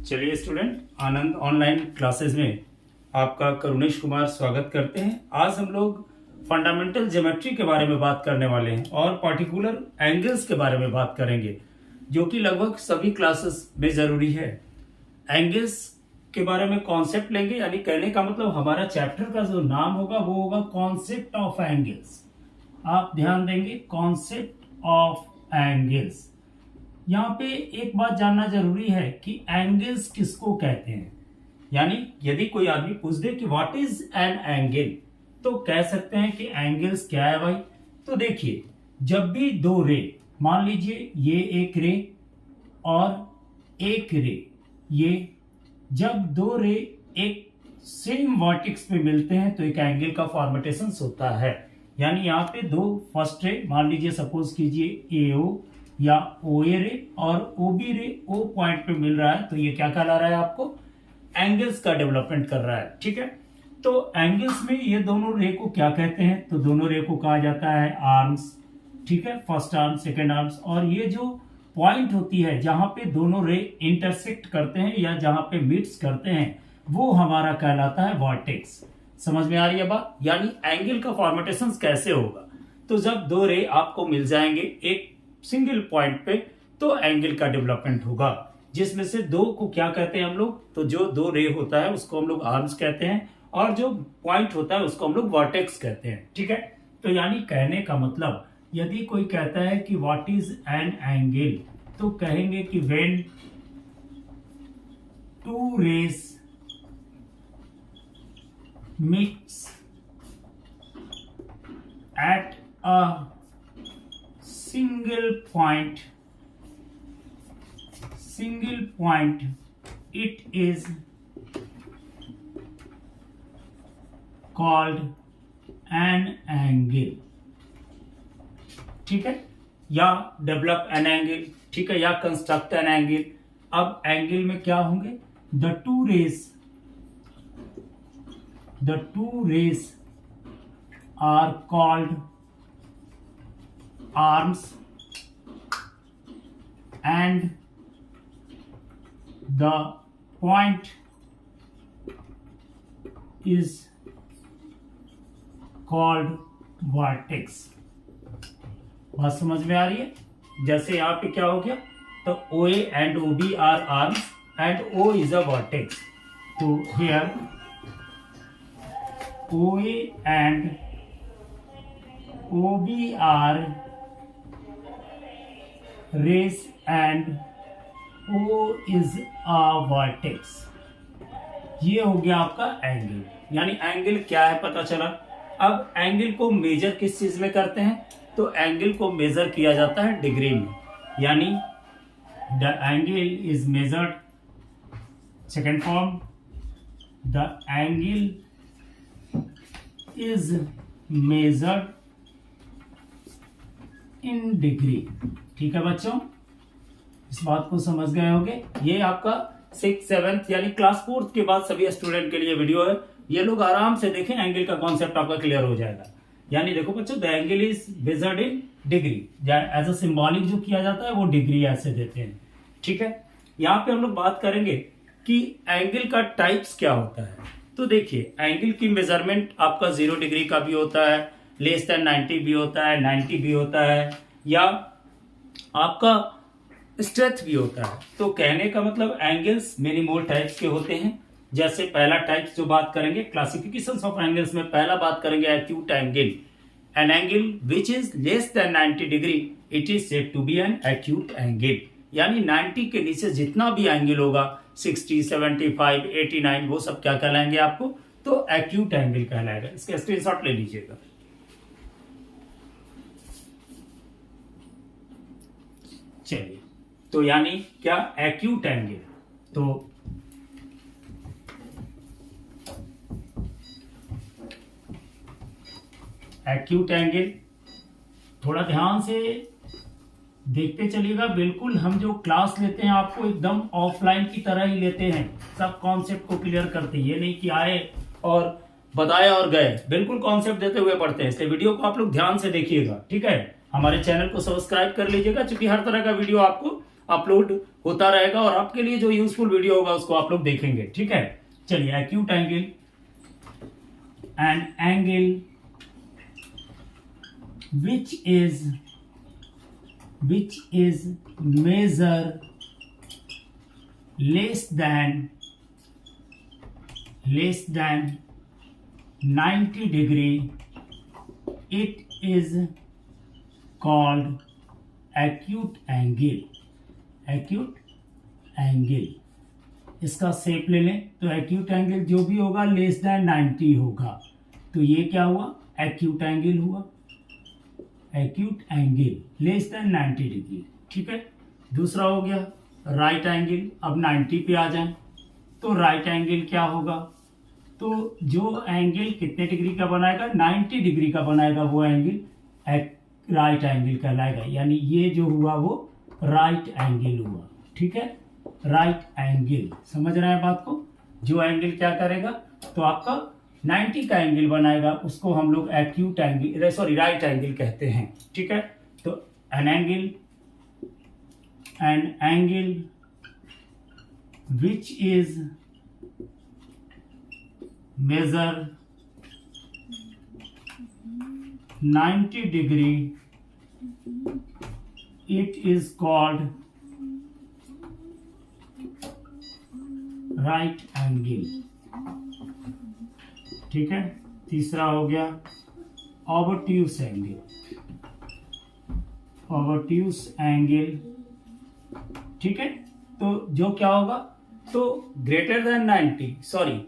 चलिए स्टूडेंट, आनंद online classes में आपका करुणेश कुमार स्वागत करते हैं। आज हम लोग फंडामेंटल ज्योमेट्री के बारे में बात करने वाले हैं और पर्टिकुलर एंगल्स के बारे में बात करेंगे, जो कि लगभग सभी क्लासेस में ज़रूरी है। एंगल्स के बारे में कॉन्सेप्ट लेंगे, यानी कहने का मतलब हमारा चैप्टर का जो नाम होगा वो होगा कॉन्सेप्ट ऑफ एंगल्स। आप ध्यान देंगे, कॉन्सेप्ट ऑफ एंगल्स। यहाँ पे एक बात जानना जरूरी है कि एंगल्स किसको कहते हैं। यानी यदि कोई आदमी पूछ दे कि व्हाट इज एन एंगल, तो कह सकते हैं कि एंगल्स क्या है भाई। तो देखिए, जब भी दो रे, मान लीजिए ये एक रे और एक रे, ये जब दो रे एक सेम वर्टेक्स पे मिलते हैं तो एक एंगल का फॉर्मेटेशन होता है। यानी यहाँ पे दो फर्स्ट रे, मान लीजिए सपोज कीजिए AO या OA रे और OB रे O पॉइंट पे मिल रहा है, तो ये क्या कहला रहा है, आपको एंगल्स का डेवलपमेंट कर रहा है। ठीक है, तो एंगल्स में ये दोनों रे को क्या कहते हैं, तो दोनों रे को कहा जाता है आर्म्स। ठीक है, फर्स्ट आर्म, सेकेंड आर्म्स। और ये जो पॉइंट होती है जहां पे दोनों रे इंटरसेक्ट करते हैं या जहां पे मीट्स करते हैं, वो हमारा कहलाता है वर्टेक्स। समझ में आ रही है बात। यानी एंगल का फॉर्मेटेशन कैसे होगा, तो जब दो रे आपको मिल जाएंगे एक सिंगल पॉइंट पे, तो एंगल का डेवलपमेंट होगा। जिसमें से दो को क्या कहते हैं हम लोग, तो जो दो रे होता है उसको हम लोग आर्म्स कहते हैं और जो पॉइंट होता है उसको हम लोग वर्टेक्स कहते हैं। ठीक है, तो यानी कहने का मतलब, यदि कोई कहता है कि व्हाट इज एन एंगल, तो कहेंगे कि when two rays meets at a single point, it is called an angle। ठीक है, या डेवलप एन एंगल, ठीक है, या कंस्ट्रक्ट एन एंगल। अब एंगल में क्या होंगे, the two rays are called arms and the point is called vertex। बात समझ में आ रही है। जैसे यहाँ पे क्या हो गया, तो OA and OB are arms and O is a vertex। तो here OA and OB are rays and O is a vertex। ये हो गया आपका एंगल। यानी एंगल क्या है पता चला। अब एंगल को मेजर किस चीज में करते हैं, तो एंगल को मेजर किया जाता है डिग्री में। यानी the angle is measured, second form, the angle is measured in degree. ठीक है बच्चों, इस बात को समझ गए होंगे। ये आपका 6th 7th यानी क्लास 4th के बाद सभी स्टूडेंट के लिए वीडियो है। ये लोग आराम से देखें, एंगल का कॉन्सेप्ट आपका क्लियर हो जाएगा। यानी देखो बच्चों, the angle is measured in degree, as a symbolic जो किया जाता है वो डिग्री ऐसे देते हैं। ठीक है, यहाँ पे हम लोग बात करेंगे कि एंगल का टाइप्स क्या होता है। तो देखिए, एंगल की मेजरमेंट आपका 0 डिग्री का भी होता है, लेस देन 90 भी होता है, 90 भी होता है, या आपका स्ट्रेच भी होता है। तो कहने का मतलब एंगल्स मेनी मोर टाइप्स के होते हैं। जैसे पहला टाइप्स जो बात करेंगे, क्लासिफिकेशंस ऑफ एंगल्स में पहला बात करेंगे acute angle. An angle which is less than 90 degree, it is said to be an acute angle. यानी 90 के नीचे जितना भी एंगल होगा, 60, 75, 89, वो सब क्या कहलाएंगे आपको, तो एक्यूट एंगल कहलाएगा। इसका स्क्रीनशॉट ले लीजिएगा। चलिए, तो यानी क्या, एक्यूट एंगल। तो एक्यूट एंगल थोड़ा ध्यान से देखते चलिएगा। बिल्कुल हम जो क्लास लेते हैं आपको एकदम ऑफलाइन की तरह ही लेते हैं, सब कॉन्सेप्ट को क्लियर करते हैं। ये नहीं कि आए और बताया और गए, बिल्कुल कॉन्सेप्ट देते हुए पढ़ते हैं। इसलिए वीडियो को आप लोग ध्यान से देखिएगा। ठीक है, हमारे चैनल को सब्सक्राइब कर लीजिएगा, क्योंकि हर तरह का वीडियो आपको अपलोड होता रहेगा और आपके लिए जो यूजफुल वीडियो होगा उसको आप लोग देखेंगे। ठीक है, चलिए acute angle, an angle which is measure less than 90 degree, it is called acute angle। acute angle इसका शेप ले लें तो एक्यूट एंगल जो भी होगा लेस देन 90 होगा, तो ये क्या हुआ, एक्यूट एंगल हुआ, acute angle less than 90 degree. ठीक है, दूसरा हो गया राइट एंगल। अब 90 पे आ जाए तो राइट एंगल क्या होगा, तो जो एंगल कितने डिग्री का बनाएगा, 90 डिग्री का बनाएगा, वो एंगल राइट एंगल कहलाएगा। यानी ये जो हुआ वो राइट एंगल हुआ। ठीक है, राइट एंगल, समझ रहे हैं बात को। जो एंगल क्या करेगा, तो आपका 90 का एंगल बनाएगा, उसको हम लोग acute angle, sorry right angle कहते हैं। ठीक है, तो an angle which is measure 90 degree, it is called right angle. ठीक है, तीसरा हो गया ऑबट्यूस एंगल। ऑबट्यूस एंगल, ठीक है, तो जो क्या होगा, तो ग्रेटर देन 90, सॉरी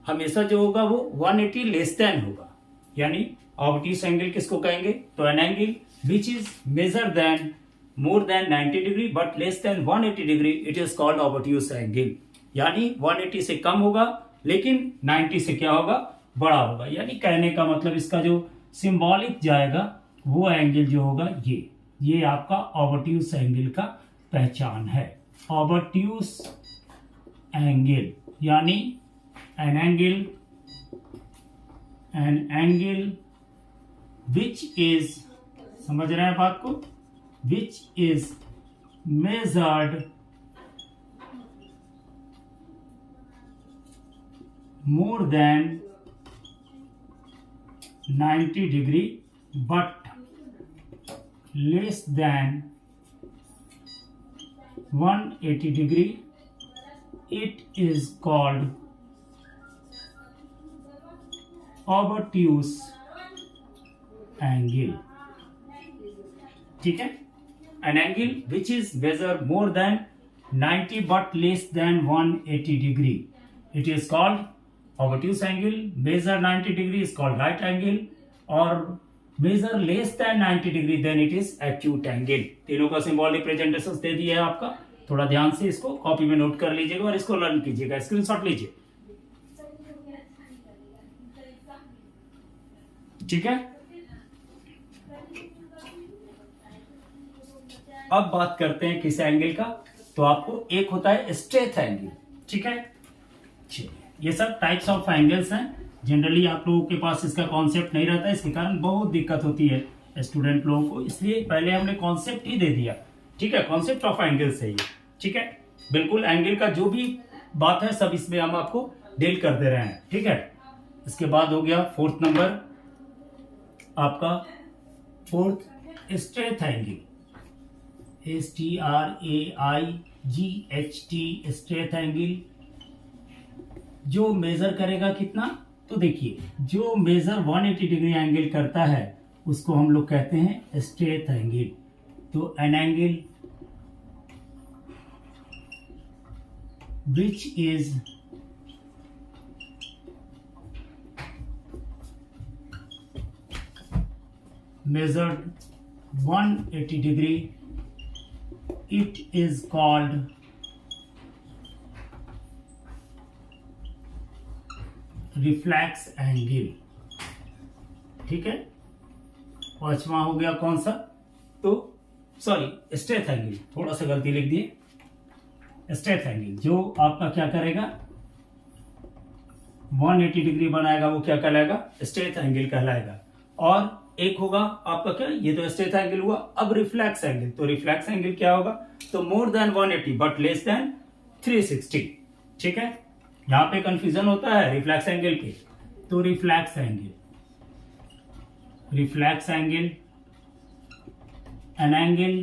हमेशा जो होगा वो 180 लेस देन होगा। यानी ऑबट्यूस एंगल किसको कहेंगे, तो an angle which is major then more than 90 degree but less than 180 degree, it is called obtuse angle. यानी 180 से कम होगा लेकिन 90 से क्या होगा, बड़ा होगा। यानी कहने का मतलब इसका जो सिंबॉलिक जाएगा वो एंगल जो होगा ये आपका ऑबट्यूस एंगल का पहचान है। ऑबट्यूस एंगल यानी एन एंगल विच इज, समझ रहे हैं बात को, which is measured more than 90 degree but less than 180 degree, it is called obtuse angle। ठीक है, an angle which is measured more than 90 but less than 180 degree, it is called obtuse angle। measure 90 degree is called right angle, और measure less than 90 degree then it is acute angle। तीनों का symbol representation दे दिया है आपका, थोड़ा ध्यान से इसको कॉपी में नोट कर लीजिएगा और इसको लर्न कीजिएगा, स्क्रीनशॉट लीजिए। ठीक है, अब बात करते हैं किस एंगल का, तो आपको एक होता है स्ट्रेट एंगल। ठीक है, ये सब टाइप्स ऑफ एंगल्स हैं। जनरली आप लोगों के पास इसका कॉन्सेप्ट नहीं रहता है, इसके कारण बहुत दिक्कत होती है स्टूडेंट लोगों को, इसलिए पहले हमने कॉन्सेप्ट ही दे दिया। ठीक है, कॉन्सेप्ट ऑफ एंगल्स है ये। ठीक है, बिल्कुल एंगल का जो भी बात है सब इसमें हम आपको डील कर दे रहे हैं। ठीक है, इसके बाद हो गया फोर्थ नंबर आपका, fourth straight angle, STRAIGHT, straight angle जो मेजर करेगा कितना, तो देखिए जो मेजर 180 डिग्री एंगल करता है उसको हम लोग कहते हैं स्ट्रेट एंगल। तो an angle which is measured 180 degree, it is called reflex angle. ठीक है, पांचवा हो गया कौन सा, तो सॉरी स्ट्रेट एंगल, थोड़ा सा गलती लिख दिए। स्ट्रेट एंगल जो आपका क्या करेगा, 180 डिग्री बनाएगा, वो क्या कहलाएगा, स्ट्रेट एंगल कहलाएगा। और एक होगा आपका क्या, ये तो स्ट्रेट एंगल हुआ। अब रिफ्लेक्स एंगल, तो रिफ्लेक्स एंगल क्या होगा, तो मोर देन 180 बट लेस देन 360। ठीक है, यहां पे कंफ्यूजन होता है रिफ्लेक्स एंगल पे। तो reflex angle an angle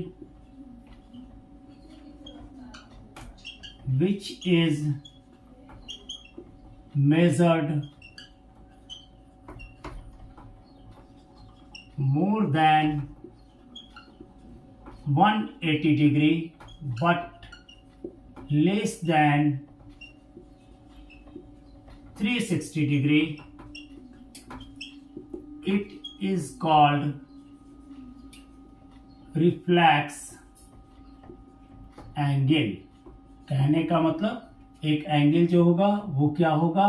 which is measured more than 180 degree but less than 360 degree, it is called reflex angle. कहने का मतलब एक एंगल जो होगा वो क्या होगा,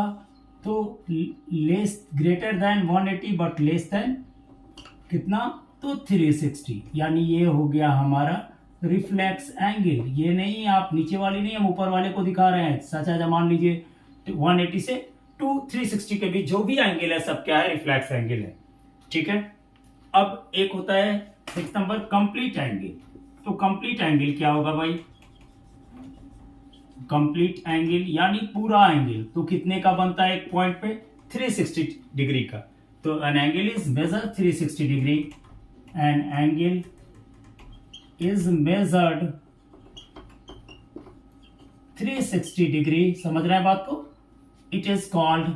तो less greater than 180 but less then कितना, तो 360, यानी ये हो गया हमारा रिफ्लेक्स एंगल। ये नहीं, आप नीचे वाली नहीं, हम ऊपर वाले को दिखा रहे हैं। सच है, मान लीजिए 180 से 360 के बीच जो भी एंगल है सब क्या है, रिफ्लेक्स एंगल है। ठीक है, अब एक होता है 6 नंबर कंप्लीट एंगल। तो कंप्लीट एंगल क्या होगा भाई, कंप्लीट एंगल यानी पूरा एंगल, तो कितने का बनता है एक पॉइंट पे, 360 डिग्री का। तो an angle is measure 360 degree, an angle is measured 360 degree. समझ रहे हैं बात को, it is called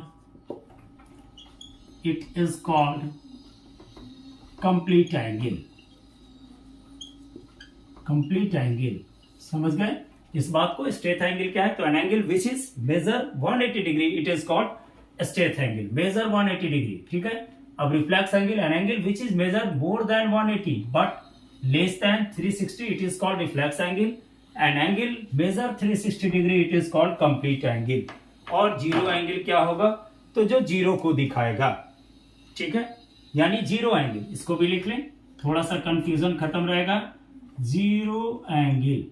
complete angle. Complete angle समझ गए इस बात को। स्ट्रेट एंगल क्या है, तो an angle which is measure 180 degree, it is called straight angle, measure 180 degree. ठीक है, अब reflex angle, an angle which is measure more than 180 but less than 360, it is called reflex angle. An angle measure 360 degree, it is called complete angle. और zero angle क्या होगा, तो जो zero को दिखाएगा। ठीक है, यानी जीरो एंगल, इसको भी लिख लें, थोड़ा सा कंफ्यूजन खत्म रहेगा। Zero angle,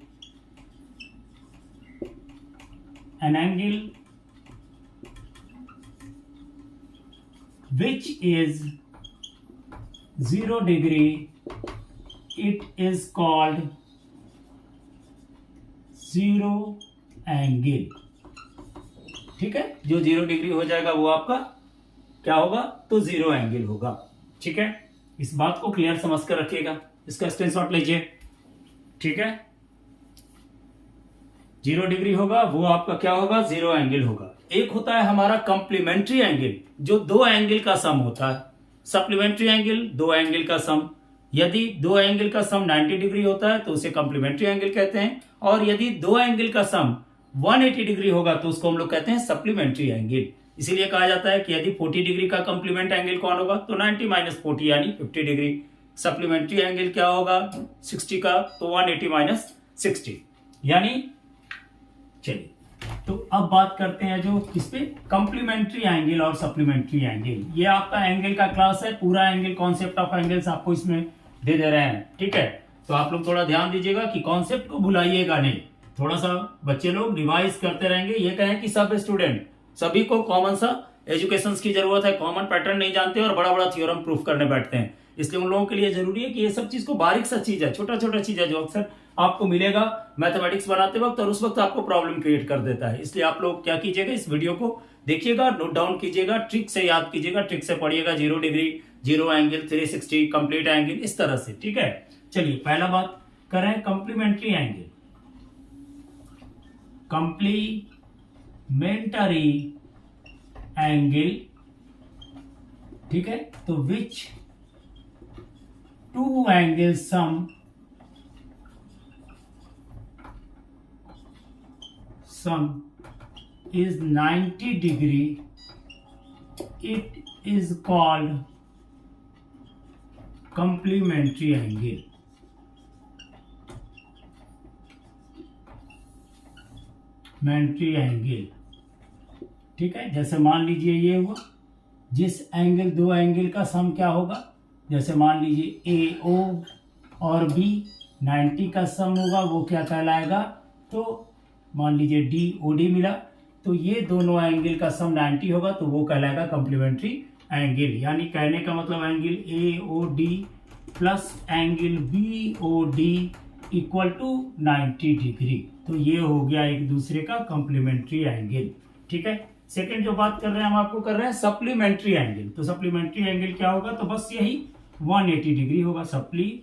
an angle which is 0 degree, it is called zero angle। ठीक है, जो 0 डिग्री हो जाएगा वो आपका क्या होगा, तो जीरो एंगल होगा। ठीक है, इस बात को क्लियर समझ कर रखिएगा, इसका स्क्रीनशॉट लीजिए। ठीक है, 0 डिग्री होगा वो आपका क्या होगा, जीरो एंगल होगा। एक होता है हमारा कंप्लीमेंट्री एंगल, जो दो एंगल का सम होता है। सप्लीमेंट्री एंगल दो एंगल का सम, यदि दो एंगल का सम 90 डिग्री होता है तो उसे कंप्लीमेंट्री एंगल कहते हैं, और यदि दो एंगल का सम 180 डिग्री होगा तो उसको हम लोग कहते हैं सप्लीमेंट्री एंगल। इसीलिए कहा जाता है कि यदि 40 डिग्री का कंप्लीमेंट एंगल कौन होगा, तो 90 माइनस 40 यानी 50 डिग्री। सप्लीमेंट्री एंगल क्या होगा 60 का, तो 180 माइनस 60 यानी। चलिए, तो अब बात करते हैं जो किस पे, कंप्लीमेंट्री एंगल और सप्लीमेंट्री एंगल। ये आपका एंगल का क्लास है, पूरा एंगल, कॉन्सेप्ट ऑफ एंगल्स आपको इसमें दे रहे हैं। ठीक है, तो आप लोग थोड़ा ध्यान दीजिएगा कि कॉन्सेप्ट को भुलाइएगा नहीं, थोड़ा सा बच्चे लोग रिवाइज करते रहेंगे। ये कहें कि सब स्टूडेंट, सभी को कॉमन सा एजुकेशन की जरूरत है, कॉमन पैटर्न नहीं जानते और बड़ा बड़ा थ्योरम प्रूफ करने बैठते हैं। इसलिए उन लोगों के लिए जरूरी है कि ये सब चीज को, बारीक सा चीज है, छोटा छोटा चीज है जो अक्सर आपको मिलेगा मैथमेटिक्स बनाते वक्त और उस वक्त आपको प्रॉब्लम क्रिएट कर देता है। इसलिए आप लोग क्या कीजिएगा, इस वीडियो को देखिएगा, नोट डाउन कीजिएगा, ट्रिक से याद कीजिएगा, ट्रिक से पढ़िएगा। 0 degree, zero angle, 360, complete angle, इस तरह से। ठीक है, चलिए पहला बात करें कंप्लीमेंट्री एंगल। कंप्लीमेंटरी एंगल, ठीक है, तो which two angle sum is 90 degree, it is called complementary angle। Angle, ठीक है, जैसे मान लीजिए ये हुआ, जिस एंगल, दो एंगल का सम क्या होगा, जैसे मान लीजिए AO और B 90 का सम होगा, वो क्या कहलाएगा, तो मान लीजिए DOD मिला, तो ये दोनों एंगल का सम 90 होगा, तो वो कहलाएगा कंप्लीमेंट्री एंगल, यानी कहने का मतलब angle A O D plus angle B O D equal to 90 degree. तो ये हो गया एक दूसरे का कॉम्प्लीमेंट्री एंगल। ठीक है, सेकंड जो बात कर रहे हैं हम आपको कर रहे हैं सप्लीमेंट्री एंगल। तो सप्लीमेंट्री एंगल क्या होगा, तो बस यही 180 डिग्री होगा। Supplementary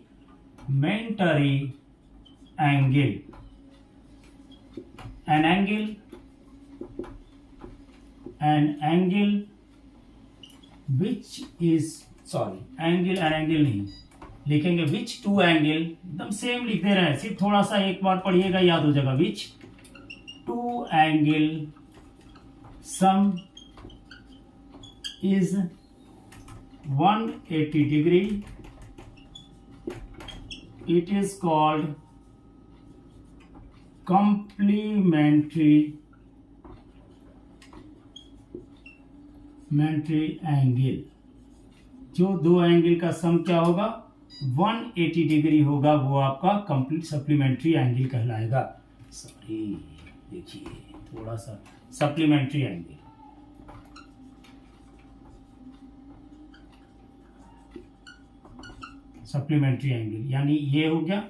angle, an angle which is angle नहीं लिखेंगे, which two angle एकदम सेम लिख दे रहे हैं, सिर्फ थोड़ा सा एक बार पढ़िएगा याद हो जाएगा। which two angle sum is 180 degree, it is called complementary angle. जो दो एंगल का सम क्या होगा, 180 डिग्री होगा, वो आपका कंप्लीट सप्लीमेंट्री एंगल कहलाएगा। सॉरी, देखिए थोड़ा सा सप्लीमेंट्री एंगल, सप्लीमेंट्री एंगल यानी ये हो गया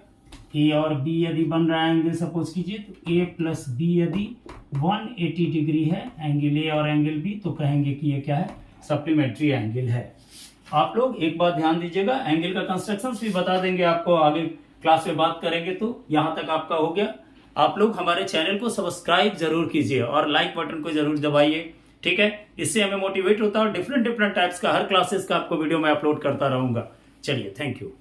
ए और बी यदि बन रहा है एंगल, सपोज कीजिए तो ए प्लस बी यदि 180 डिग्री है एंगल ए और एंगल बी, तो कहेंगे कि ये क्या है, सप्लीमेंट्री एंगल है। आप लोग एक बात ध्यान दीजिएगा, एंगल का कंस्ट्रक्शंस भी बता देंगे आपको, आगे क्लास में बात करेंगे। तो यहाँ तक आपका हो गया। आप लोग हमारे चैनल को सब्सक्राइब जरूर कीजिए और लाइक बटन को जरूर दबाइए। ठीक है, इससे हमें मोटिवेट होता है और डिफरेंट टाइप्स का हर क्लासेस का आपको वीडियो मैं अपलोड करता रहूंगा। चलिए, थैंक यू।